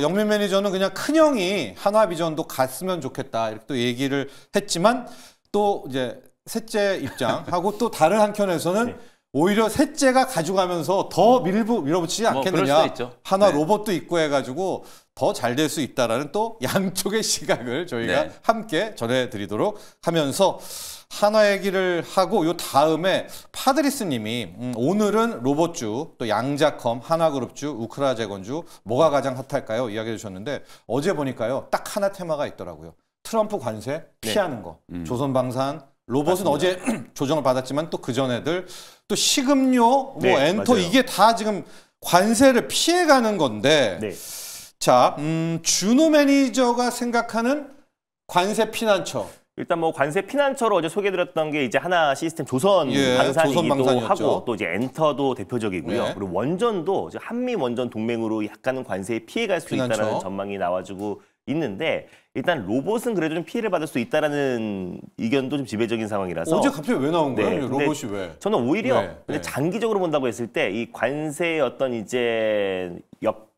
영민 매니저는 그냥 큰형이 한화비전도 갔으면 좋겠다 이렇게 또 얘기를 했지만 또 이제 셋째 입장하고 또 다른 한켠에서는 네. 오히려 셋째가 가져가면서 더 밀어붙이지 뭐 그럴 않겠느냐. 수도 있죠. 하나 네. 로봇도 있고 해가지고 더 잘 될 수 있다라는 또 양쪽의 시각을 저희가 네. 함께 전해드리도록 하면서 한화 얘기를 하고 요 다음에 파드리스님이 오늘은 로봇주 또 양자컴 한화그룹주 우크라제건주 뭐가 가장 핫할까요? 이야기해 주셨는데 어제 보니까요 딱 하나 테마가 있더라고요. 트럼프 관세 피하는 거. 조선방산 로봇은 맞습니다. 어제 조정을 받았지만 또 그 전에들 또 식음료 뭐 네, 엔터 맞아요. 이게 다 지금 관세를 피해가는 건데 네. 자 준호 매니저가 생각하는 관세 피난처 일단 뭐 관세 피난처로 어제 소개드렸던 게 이제 하나 시스템 조선 예, 방산이기도 조선방산이었죠. 하고 또 이제 엔터도 대표적이고요. 네. 그리고 원전도 이제 한미 원전 동맹으로 약간은 관세에 피해갈 수 피난처. 있다는 전망이 나와주고 있는데 일단 로봇은 그래도 좀 피해를 받을 수 있다라는 의견도 좀 지배적인 상황이라서 어제 갑자기 왜 나온 네, 거예요? 근데 로봇이 왜? 저는 오히려 네, 근데 네. 장기적으로 본다고 했을 때 이 관세의 어떤 이제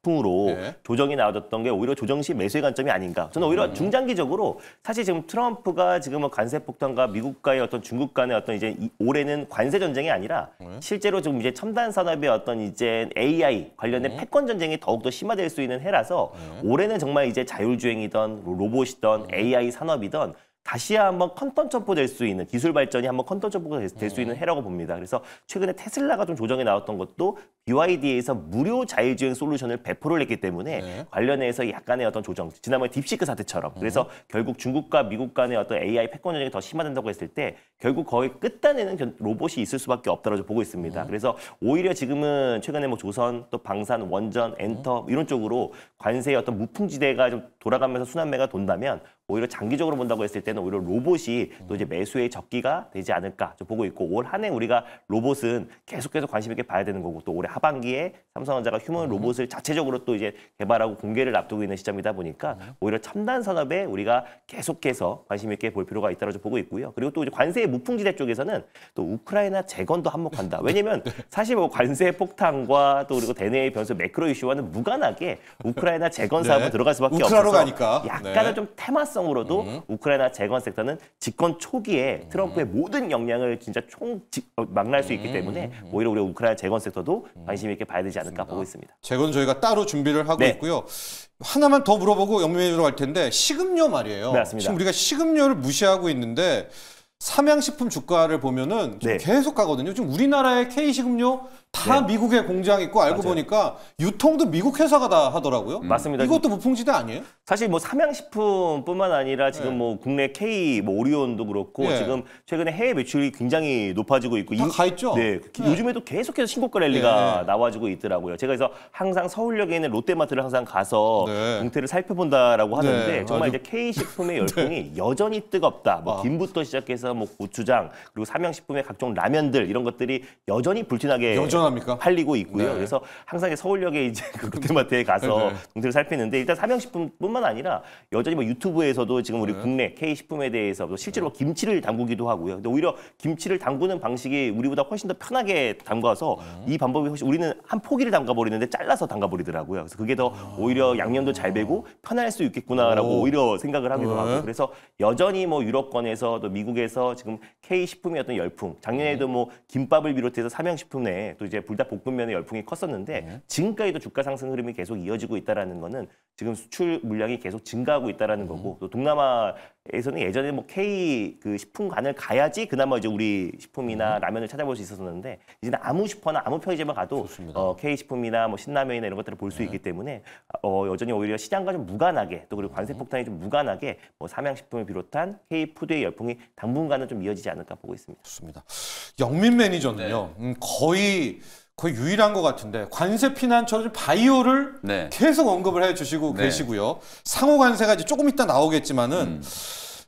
폭풍으로 네. 조정이 나와줬던 게 오히려 조정 시 매수의 관점이 아닌가. 저는 오히려 중장기적으로 사실 지금 트럼프가 지금 뭐 관세 폭탄과 미국과의 어떤 중국 간의 어떤 이제 올해는 관세 전쟁이 아니라 실제로 지금 이제 첨단 산업의 어떤 이제 AI 관련된 패권 전쟁이 더욱더 심화될 수 있는 해라서 올해는 정말 이제 자율주행이던 로봇이던 AI 산업이던 다시 한번 컨턴 점프될 수 있는 기술 발전이 한번 컨턴 점프가 될 수 있는 해라고 봅니다. 그래서 최근에 테슬라가 좀 조정에 나왔던 것도 BYD에서 무료 자율주행 솔루션을 배포를 했기 때문에 관련해서 약간의 어떤 조정, 지난번에 딥시크 사태처럼 그래서 결국 중국과 미국 간의 어떤 AI 패권 전쟁이 더 심화된다고 했을 때 결국 거의 끝단에는 로봇이 있을 수밖에 없다고 보고 있습니다. 그래서 오히려 지금은 최근에 뭐 조선, 또 방산, 원전, 엔터 이런 쪽으로 관세의 어떤 무풍지대가 좀 돌아가면서 순환매가 돈다면 오히려 장기적으로 본다고 했을 때는 오히려 로봇이 또 이제 매수의 적기가 되지 않을까 좀 보고 있고 올 한 해 우리가 로봇은 계속해서 관심 있게 봐야 되는 거고 또 올해 하반기에 삼성전자가 휴먼 로봇을 자체적으로 또 이제 개발하고 공개를 앞두고 있는 시점이다 보니까 오히려 첨단 산업에 우리가 계속해서 관심 있게 볼 필요가 있다고 좀 보고 있고요. 그리고 또 이제 관세의 무풍지대 쪽에서는 또 우크라이나 재건도 한몫한다. 왜냐면 사실 뭐 관세 폭탄과 또 그리고 대내의 변수 매크로 이슈와는 무관하게 우크라이나 재건 사업은 들어갈 수밖에 우크라로 없어서 가니까. 약간은 좀 테마성으로도 우크라이나 재건 섹터는 집권 초기에 트럼프의 모든 역량을 진짜 망라할 수 있기 때문에 오히려 우리 우크라이나 재건 섹터도 관심 있게 봐야 되지 않을까 보고 있습니다. 재건 저희가 따로 준비를 하고 네. 있고요. 하나만 더 물어보고 영매주로 갈 텐데 식음료 말이에요. 네, 맞습니다. 지금 우리가 식음료를 무시하고 있는데 삼양식품 주가를 보면은 좀 네. 계속 가거든요. 지금 우리나라의 K식음료 다 네. 미국에 공장 있고 알고 맞아요. 보니까 유통도 미국 회사가 다 하더라고요. 맞습니다. 이것도 무풍지대 아니에요? 사실 뭐 삼양식품뿐만 아니라 지금 뭐 국내 K 뭐 오리온도 그렇고 예. 지금 최근에 해외 매출이 굉장히 높아지고 있고 다 가 있죠? 네, 요즘에도 계속해서 신고가 랠리가 나와지고 있더라고요. 제가 그래서 항상 서울역에 있는 롯데마트를 항상 가서 네. 동태를 살펴본다라고 하는데 네, 정말 아주- 이제 K식품의 열풍이 여전히 뜨겁다. 뭐 김부터 시작해서 뭐 고추장 그리고 삼양식품의 각종 라면들 이런 것들이 여전히 불티나게 여전합니까? 팔리고 있고요. 네. 그래서 항상 서울역에 이제 그 롯데마트에 가서 네. 동태를 살피는데 일단 삼양식품뿐만 아니라 여전히 뭐 유튜브에서도 지금 우리 국내 K식품에 대해서 또 실제로 김치를 담그기도 하고요. 근데 오히려 김치를 담그는 방식이 우리보다 훨씬 더 편하게 담가서 이 방법이 훨씬 우리는 한 포기를 담가버리는데 잘라서 담가버리더라고요. 그래서 그게 더 오히려 양념도 잘 배고 편할 수 있겠구나라고 오히려 생각을 하기도 하고 그래서 여전히 뭐 유럽권에서 또 미국에서 지금 K식품의 어떤 열풍 작년에도 뭐 김밥을 비롯해서 삼양식품 내에 또 이제 불닭볶음면의 열풍이 컸었는데 지금까지도 주가 상승 흐름이 계속 이어지고 있다라는 거는 지금 수출 물량이 계속 증가하고 있다라는 거고 또 동남아에서는 예전에 뭐 K 그 식품관을 가야지 그나마 이제 우리 식품이나 라면을 찾아볼 수 있었는데 이제는 아무 슈퍼나 아무 편의점에 가도 K 식품이나 뭐 신라면이나 이런 것들을 볼 수 있기 때문에 여전히 오히려 시장과 좀 무관하게 또 그리고 관세 폭탄이 좀 무관하게 뭐 삼양식품을 비롯한 K 푸드의 열풍이 당분간은 좀 이어지지 않을까 보고 있습니다. 좋습니다. 영민 매니저는요. 거의 유일한 것 같은데 관세 피난처럼 바이오를 네. 계속 언급을 해주시고 네. 계시고요. 상호 관세가 이제 조금 이따 나오겠지만은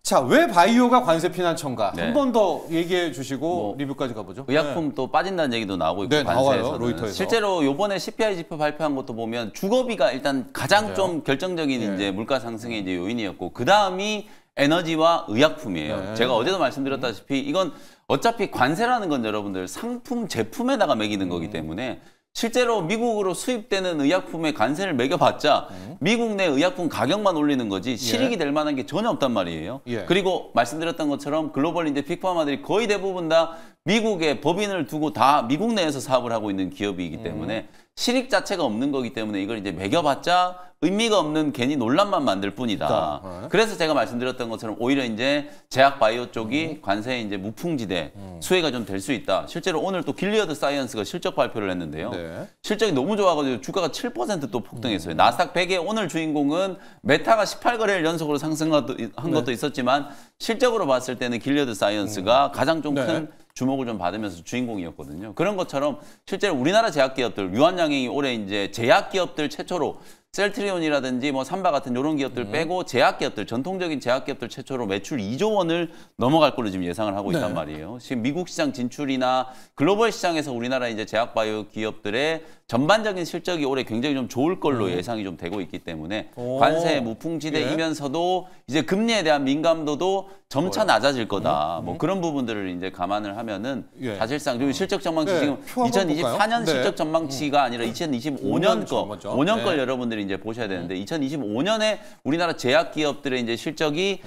자, 왜 바이오가 관세 피난처인가 네. 한 번 더 얘기해 주시고 뭐, 리뷰까지 가보죠. 의약품 또 빠진다는 얘기도 나오고 있고 네, 나와요. 관세에서는 로이터에서. 실제로 요번에 CPI 지표 발표한 것도 보면 주거비가 일단 가장 좀 결정적인 이제 물가 상승의 이제 요인이었고 그 다음이 에너지와 의약품이에요. 네. 제가 어제도 말씀드렸다시피 이건 어차피 관세라는 건 여러분들 상품 제품에다가 매기는 거기 때문에 실제로 미국으로 수입되는 의약품의 관세를 매겨봤자 미국 내 의약품 가격만 올리는 거지 실익이 될 만한 게 전혀 없단 말이에요. 예. 그리고 말씀드렸던 것처럼 글로벌 이제 빅파마들이 거의 대부분 다 미국에 법인을 두고 다 미국 내에서 사업을 하고 있는 기업이기 때문에 실익 자체가 없는 거기 때문에 이걸 이제 매겨봤자 의미가 없는 괜히 논란만 만들 뿐이다. 그래서 제가 말씀드렸던 것처럼 오히려 이제 제약 바이오 쪽이 관세의 이제 무풍지대 수혜가 좀 될 수 있다. 실제로 오늘 또 길리어드 사이언스가 실적 발표를 했는데요. 네. 실적이 너무 좋아가지고 주가가 7% 또 폭등했어요. 나스닥 100의 오늘 주인공은 메타가 18거래일 연속으로 상승한 것도 있었지만 실적으로 봤을 때는 길리어드 사이언스가 가장 좀 큰 주목을 좀 받으면서 주인공이었거든요. 그런 것처럼 실제로 우리나라 제약기업들 유한양행이 올해 이제 제약기업들 최초로 셀트리온이라든지 뭐 삼바 같은 이런 기업들 빼고 제약 기업들, 전통적인 제약 기업들 최초로 매출 2조 원을 넘어갈 걸로 지금 예상을 하고 있단 말이에요. 지금 미국 시장 진출이나 글로벌 시장에서 우리나라 이제 제약 바이오 기업들의 전반적인 실적이 올해 굉장히 좀 좋을 걸로 예상이 좀 되고 있기 때문에 관세 무풍지대이면서도 이제 금리에 대한 민감도도 점차 낮아질 거다. 뭐 그런 부분들을 이제 감안을 하면은 사실상 그리고 실적 전망치 지금 2024년 실적 전망치가 아니라 2025년 거, 5년 걸 여러분들이 이제 보셔야 되는데 2025년에 우리나라 제약 기업들의 이제 실적이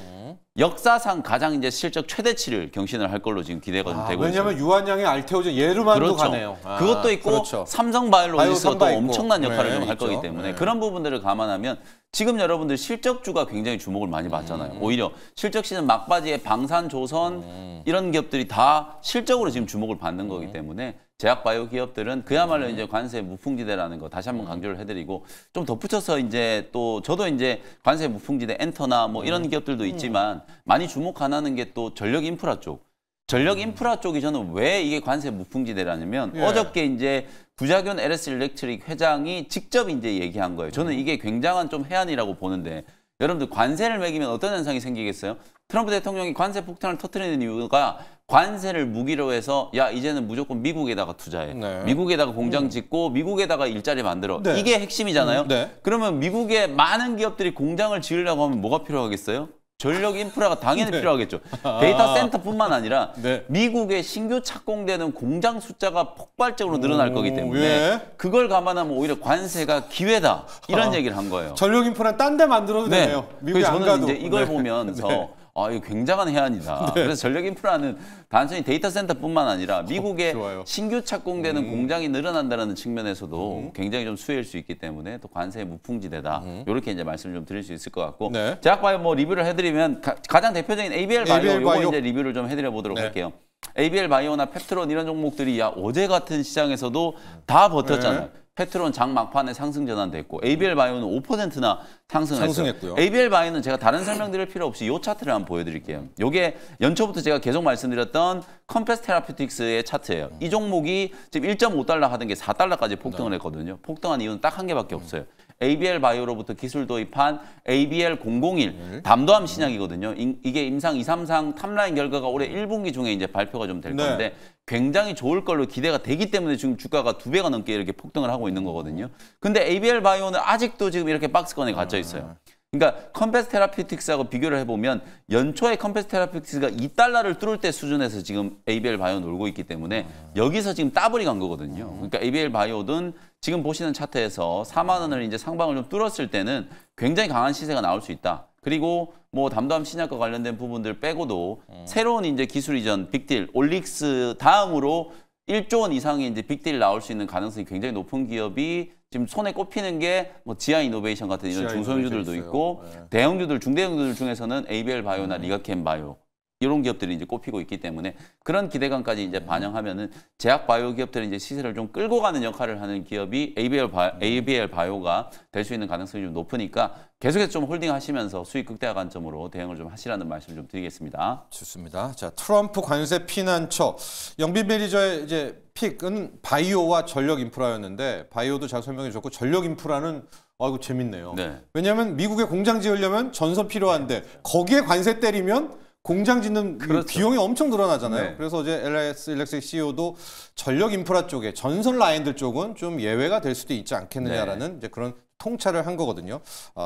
역사상 가장 이제 실적 최대치를 경신을 할 걸로 지금 기대가 좀 되고 있어요. 왜냐하면 유한양의 알테오젠 예르만도 가네요. 그것도 있고 삼성바이오로직스가 또 엄청난 역할을 좀 할 거기 때문에 그런 부분들을 감안하면 지금 여러분들 실적주가 굉장히 주목을 많이 받잖아요. 오히려 실적 시즌 막바지에 방산, 조선 이런 기업들이 다 실적으로 지금 주목을 받는 거기 때문에 제약 바이오 기업들은 그야말로 이제 관세 무풍지대라는 거 다시 한번 강조를 해드리고 좀 덧붙여서 이제 또 저도 이제 관세 무풍지대 엔터나 뭐 이런 기업들도 있지만 많이 주목 안 하는 게 또 전력 인프라 쪽. 전력 인프라 쪽이 저는 왜 이게 관세 무풍지대라냐면 어저께 이제 구자균 LS 일렉트릭 회장이 직접 이제 얘기한 거예요. 저는 이게 굉장한 좀 해안이라고 보는데 여러분들 관세를 매기면 어떤 현상이 생기겠어요? 트럼프 대통령이 관세 폭탄을 터뜨리는 이유가 관세를 무기로 해서 야 이제는 무조건 미국에다가 투자해. 미국에다가 공장 짓고 미국에다가 일자리 만들어. 이게 핵심이잖아요. 그러면 미국의 많은 기업들이 공장을 지으려고 하면 뭐가 필요하겠어요? 전력 인프라가 당연히 필요하겠죠. 데이터 센터뿐만 아니라 미국의 신규 착공되는 공장 숫자가 폭발적으로 늘어날 거기 때문에 그걸 감안하면 오히려 관세가 기회다. 이런 얘기를 한 거예요. 전력 인프라는 딴 데 만들어도 되네요. 미국에 안 가도. 저는 이제 이걸 보면서 아, 이거 굉장한 해안이다. 그래서 전력 인프라는 단순히 데이터 센터뿐만 아니라 미국의 신규 착공되는 공장이 늘어난다는 측면에서도 굉장히 좀 수혜일 수 있기 때문에 또 관세 무풍지대다. 이렇게 이제 말씀을 좀 드릴 수 있을 것 같고 제약 바이오 뭐 리뷰를 해드리면 가장 대표적인 ABL 바이오 요거 이제 리뷰를 좀 해드려 보도록 할게요. ABL 바이오나 펩트론 이런 종목들이 야 어제 같은 시장에서도 다 버텼잖아요. 펩트론 장 막판에 상승 전환됐고 ABL 바이오는 5%나 상승했고요. ABL 바이오는 제가 다른 설명드릴 필요 없이 이 차트를 한번 보여드릴게요. 이게 연초부터 제가 계속 말씀드렸던 컴패스 테라피틱스의 차트예요. 이 종목이 지금 1.5달러 하던 게 4달러까지 폭등을 했거든요. 폭등한 이유는 딱 한 개밖에 없어요. ABL 바이오로부터 기술 도입한 ABL001 담도암 신약이거든요. 이게 임상 233 탑라인 결과가 올해 1분기 중에 이제 발표가 좀 될 건데 굉장히 좋을 걸로 기대가 되기 때문에 지금 주가가 2배가 넘게 이렇게 폭등을 하고 있는 거거든요. 근데 ABL 바이오는 아직도 지금 이렇게 박스권에 갇혀 있어요. 그러니까 컴패스 테라피틱스하고 비교를 해보면 연초에 컴패스 테라피틱스가 2달러를 뚫을 때 수준에서 지금 ABL 바이오 놀고 있기 때문에 여기서 지금 더블이 간 거거든요. 그러니까 ABL 바이오든 지금 보시는 차트에서 4만 원을 이제 상방을 좀 뚫었을 때는 굉장히 강한 시세가 나올 수 있다. 그리고 뭐 담도암 신약과 관련된 부분들 빼고도 새로운 이제 기술 이전 빅딜 올릭스 다음으로 1조 원 이상의 이제 빅딜 나올 수 있는 가능성이 굉장히 높은 기업이 지금 손에 꼽히는 게 뭐 지아 이노베이션 같은 이런 중소형주들도 있고 대형주들, 중대형주들 중에서는 ABL 바이오나 리가캠 바이오 이런 기업들이 이제 꼽히고 있기 때문에 그런 기대감까지 이제 반영하면은 제약 바이오 기업들이 이제 시세를 좀 끌고 가는 역할을 하는 기업이 ABL 바이오가 될 수 있는 가능성이 좀 높으니까 계속해서 좀 홀딩하시면서 수익 극대화 관점으로 대응을 좀 하시라는 말씀 좀 드리겠습니다. 좋습니다. 자, 트럼프 관세 피난처 영빈 매니저의 이제 픽은 바이오와 전력 인프라였는데 바이오도 잘 설명해 줬고 전력 인프라는 이거 재밌네요. 왜냐하면 미국에 공장 지으려면 전선 필요한데 거기에 관세 때리면 공장 짓는 비용이 엄청 늘어나잖아요. 그래서 어제 LS 일렉트릭 CEO도 전력 인프라 쪽에 전선 라인들 쪽은 좀 예외가 될 수도 있지 않겠느냐라는 이제 그런 통찰을 한 거거든요.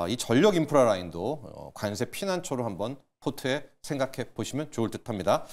이 전력 인프라 라인도 관세 피난처로 한번 포트에 생각해 보시면 좋을 듯합니다.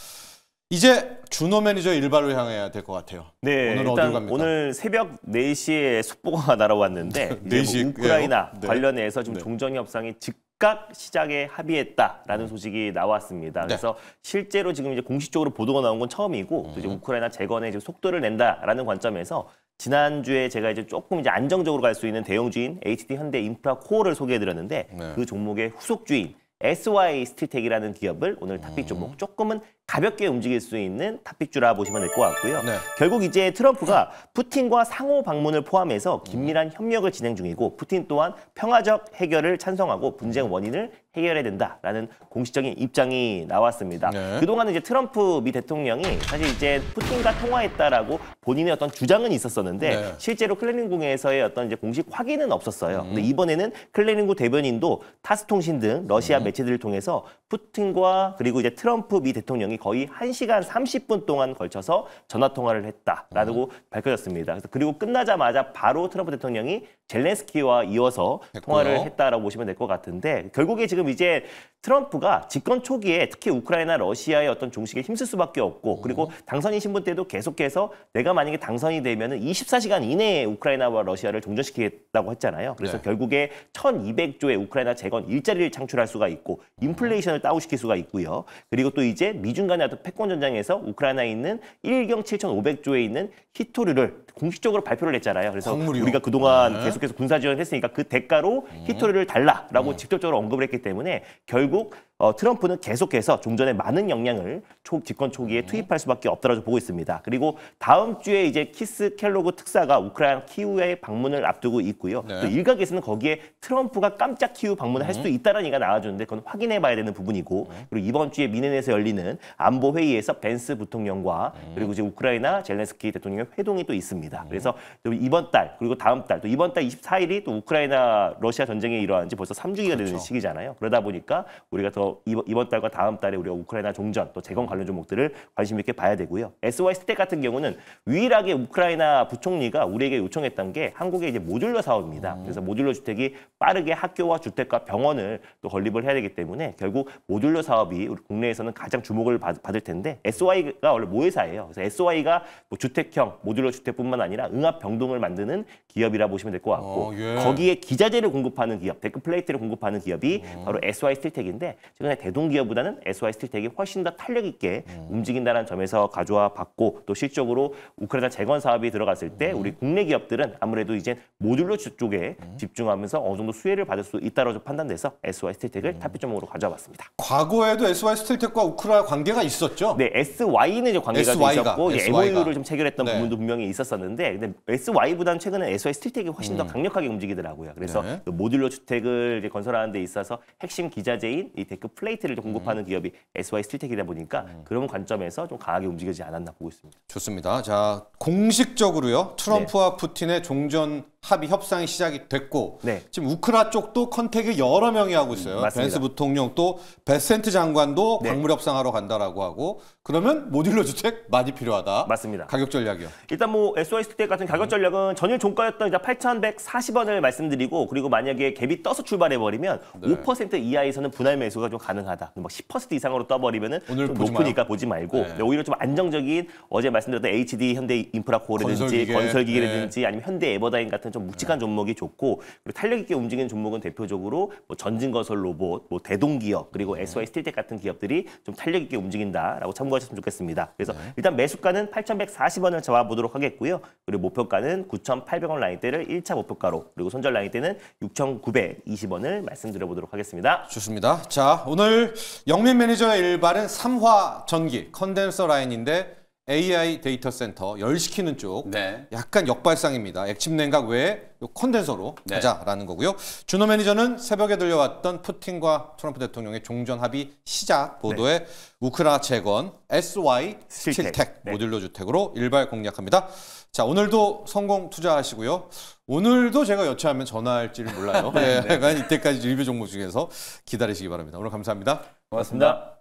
이제 준호 매니저 일발로 향해야 될 것 같아요. 네, 오늘 일단 어디로 갑니까? 오늘 새벽 4시에 속보가 날아왔는데 이제 뭐 우크라이나 관련해서 지금 종전 협상이 즉각 시작에 합의했다라는 소식이 나왔습니다. 그래서 실제로 지금 이제 공식적으로 보도가 나온 건 처음이고 또 이제 우크라이나 재건에 지금 속도를 낸다라는 관점에서 지난주에 제가 이제 조금 이제 안정적으로 갈 수 있는 대형주인 HD 현대 인프라 코어를 소개해드렸는데 그 종목의 후속주인 SY 스틸텍이라는 기업을 오늘 탑픽 종목 조금은 가볍게 움직일 수 있는 탑픽주라 보시면 될 것 같고요. 네. 결국 이제 트럼프가 푸틴과 상호 방문을 포함해서 긴밀한 협력을 진행 중이고 푸틴 또한 평화적 해결을 찬성하고 분쟁 원인을 해결해야 된다라는 공식적인 입장이 나왔습니다. 네. 그동안은 이제 트럼프 미 대통령이 사실 이제 푸틴과 통화했다라고 본인의 어떤 주장은 있었었는데 네. 실제로 클레밍궁에서의 어떤 이제 공식 확인은 없었어요. 근데 이번에는 클레밍궁 대변인도 타스 통신 등 러시아 매체들을 통해서 푸틴과 그리고 이제 트럼프 미 대통령이 거의 1시간 30분 동안 걸쳐서 전화 통화를 했다라고 밝혀졌습니다. 그래서 그리고 끝나자마자 바로 트럼프 대통령이 젤렌스키와 이어서 됐고요. 통화를 했다라고 보시면 될 것 같은데 결국에 지금 이제 트럼프가 집권 초기에 특히 우크라이나 러시아의 어떤 종식에 힘쓸 수밖에 없고 그리고 당선인 신분 때도 계속해서 내가 만약에 당선이 되면은 24시간 이내에 우크라이나와 러시아를 종전시키겠다고 했잖아요. 그래서 네. 결국에 1,200조의 우크라이나 재건 일자리를 창출할 수가 있고 인플레이션을 다운시킬 수가 있고요. 그리고 또 이제 미중 간의 어떤 패권 전장에서 우크라이나에 있는 1경 7,500조에 있는 히토류를 공식적으로 발표를 했잖아요. 그래서 광물이요? 우리가 그동안 네. 계속해서 군사 지원을 했으니까 그 대가로 히토류를 달라라고 직접적으로 언급을 했기 때문에 결국 트럼프는 계속해서 종전에 많은 역량을 집권 초기에 투입할 수밖에 없다라고 보고 있습니다. 그리고 다음 주에 이제 키스 켈로그 특사가 우크라이나 키우에 방문을 앞두고 있고요. 네. 또 일각에서는 거기에 트럼프가 깜짝 키우 방문을 할 수도 있다는 얘기가 나와주는데 그건 확인해봐야 되는 부분이고 그리고 이번 주에 미넨에서 열리는 안보 회의에서 벤스 부통령과 그리고 이제 우크라이나 젤렌스키 대통령의 회동이 또 있습니다. 그래서 이번 달 그리고 다음 달 또 이번 달 24일이 또 우크라이나 러시아 전쟁이 일어난 지 벌써 3주기가 되는 시기잖아요. 그러다 보니까 우리가 더 이번 달과 다음 달에 우리가 우크라이나 종전 또 재건 관련 종목들을 관심 있게 봐야 되고요. SY 스택 같은 경우는 유일하게 우크라이나 부총리가 우리에게 요청했던 게 한국의 이제 모듈러 사업입니다. 그래서 모듈러 주택이 빠르게 학교와 주택과 병원을 또 건립을 해야 되기 때문에 결국 모듈러 사업이 우리 국내에서는 가장 주목을 받을 텐데 SY가 원래 모회사예요. 그래서 SY가 뭐 주택형 모듈러 주택뿐만 아니라 응압 병동을 만드는 기업이라 보시면 될 것 같고 예. 거기에 기자재를 공급하는 기업, 데크 플레이트를 공급하는 기업이 바로 SY 스틸텍인데 최근에 대동기업보다는 SY 스틸텍이 훨씬 더 탄력 있게 움직인다는 점에서 가져와 봤고 또 실적으로 우크라이나 재건 사업이 들어갔을 때 우리 국내 기업들은 아무래도 이제 모듈러 쪽에 집중하면서 어느 정도 수혜를 받을 수 있다고 판단돼서 SY 스틸텍을 탑픽 종목으로 가져와 봤습니다. 과거에도 SY 스틸텍과 우크라 관계가 있었죠? 네, SY는 이제 관계가 좀 SY가, 있었고 이제 SY가. MOU를 좀 체결했던 네. 부분도 분명히 있었었는데 근데 SY보다는 최근에 SY 스틸텍이 훨씬 더 강력하게 움직이더라고요. 그래서 네. 그 모듈러 주택을 이제 건설하는 데 있어서 핵심 기자재인 이 데크 플레이트를 좀 공급하는 기업이 SY 스틸텍이다 보니까 그런 관점에서 좀 강하게 움직이지 않았나 보고 있습니다. 좋습니다. 자, 공식적으로요. 트럼프와 푸틴의 종전 합의 협상이 시작이 됐고 네. 지금 우크라 쪽도 컨택을 여러 명이 하고 있어요. 맞습니다. 벤스 부통령 또 베센트 장관도 네. 광물 협상하러 간다라고 하고 그러면 모듈러 주택 많이 필요하다. 맞습니다. 가격 전략이요. 일단 뭐 SY 스택 같은 가격 전략은 전일 종가였던 이제 8,140원을 말씀드리고 그리고 만약에 갭이 떠서 출발해 버리면 5% 이하에서는 분할 매수가 좀 가능하다. 막 10% 이상으로 떠버리면은 오늘 좀 보지 높으니까 보지 말고 네. 오히려 좀 안정적인 어제 말씀드렸던 HD 현대 인프라코어라든지 건설기계. 건설기계라든지 아니면 현대 에버다인 같은 좀 묵직한 종목이 좋고 그리고 탄력 있게 움직이는 종목은 대표적으로 뭐 전진건설 로봇, 뭐 대동기업 그리고 SY 스틸텍 같은 기업들이 좀 탄력 있게 움직인다라고 참고하셨으면 좋겠습니다. 그래서 일단 매수가는 8,140원을 잡아보도록 하겠고요. 그리고 목표가는 9,800원 라인대를 1차 목표가로 그리고 손절 라인대는 6,920원을 말씀드려보도록 하겠습니다. 좋습니다. 자, 오늘 영민 매니저의 일발은 3화 전기 컨덴서 라인인데 AI 데이터 센터 열시키는 쪽 네. 약간 역발상입니다. 액침 냉각 외에 요 컨덴서로 네. 가자라는 거고요. 준호 매니저는 새벽에 들려왔던 푸틴과 트럼프 대통령의 종전 합의 시작 보도에 우크라이나 재건 SY 스틸텍 네. 모듈러 주택으로 일발 공략합니다. 자, 오늘도 성공 투자하시고요. 오늘도 제가 여차하면 전화할지를 몰라요. 네. 이때까지 리뷰 종목 중에서 기다리시기 바랍니다. 오늘 감사합니다. 고맙습니다.